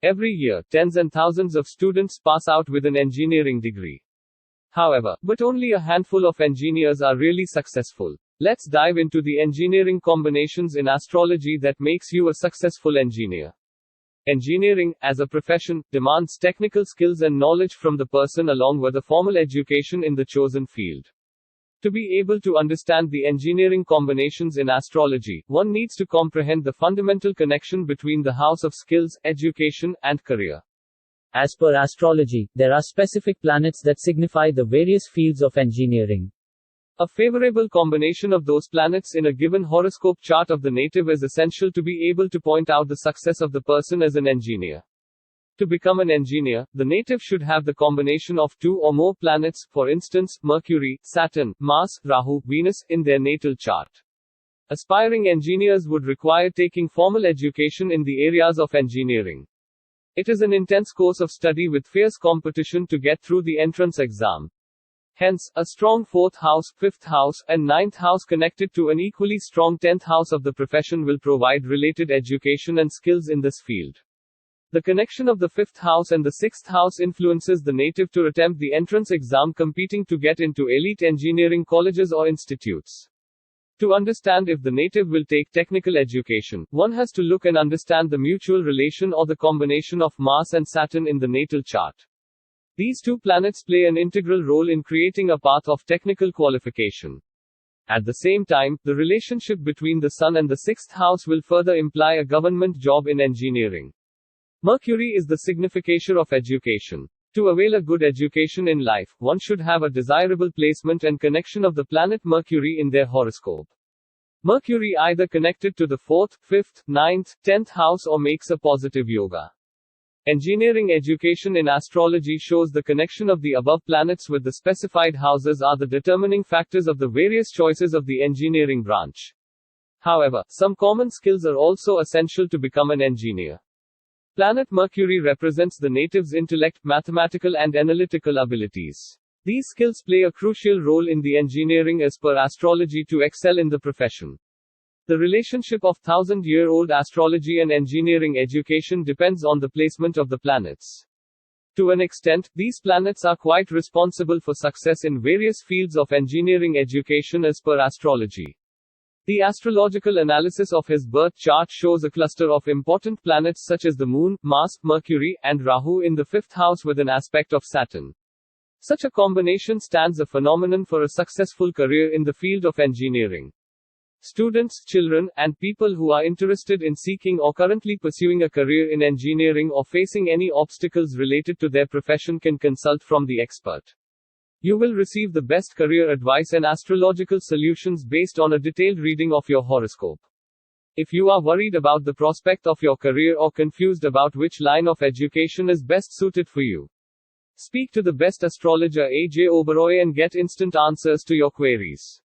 Every year, tens and thousands of students pass out with an engineering degree. However, but only a handful of engineers are really successful. Let's dive into the engineering combinations in astrology that makes you a successful engineer. Engineering, as a profession, demands technical skills and knowledge from the person along with a formal education in the chosen field. To be able to understand the engineering combinations in astrology, one needs to comprehend the fundamental connection between the house of skills, education, and career. As per astrology, there are specific planets that signify the various fields of engineering. A favorable combination of those planets in a given horoscope chart of the native is essential to be able to point out the success of the person as an engineer. To become an engineer, the native should have the combination of 2 or more planets, for instance, Mercury, Saturn, Mars, Rahu, Venus, in their natal chart. Aspiring engineers would require taking formal education in the areas of engineering. It is an intense course of study with fierce competition to get through the entrance exam. Hence, a strong 4th house, 5th house, and 9th house connected to an equally strong 10th house of the profession will provide related education and skills in this field. The connection of the 5th house and the 6th house influences the native to attempt the entrance exam competing to get into elite engineering colleges or institutes. To understand if the native will take technical education, one has to look and understand the mutual relation or the combination of Mars and Saturn in the natal chart. These 2 planets play an integral role in creating a path of technical qualification. At the same time, the relationship between the Sun and the 6th house will further imply a government job in engineering. Mercury is the significator of education. To avail a good education in life, one should have a desirable placement and connection of the planet Mercury in their horoscope. Mercury either connected to the 4th, 5th, 9th, 10th house or makes a positive yoga. Engineering education in astrology shows the connection of the above planets with the specified houses are the determining factors of the various choices of the engineering branch. However, some common skills are also essential to become an engineer. Planet Mercury represents the native's intellect, mathematical and analytical abilities. These skills play a crucial role in the engineering as per astrology to excel in the profession. The relationship of 1000-year-old astrology and engineering education depends on the placement of the planets. To an extent, these planets are quite responsible for success in various fields of engineering education as per astrology. The astrological analysis of his birth chart shows a cluster of important planets such as the Moon, Mars, Mercury, and Rahu in the 5th house with an aspect of Saturn. Such a combination stands a phenomenon for a successful career in the field of engineering. Students, children, and people who are interested in seeking or currently pursuing a career in engineering or facing any obstacles related to their profession can consult from the expert. You will receive the best career advice and astrological solutions based on a detailed reading of your horoscope. If you are worried about the prospect of your career or confused about which line of education is best suited for you, speak to the best astrologer Ajatt Oberoi and get instant answers to your queries.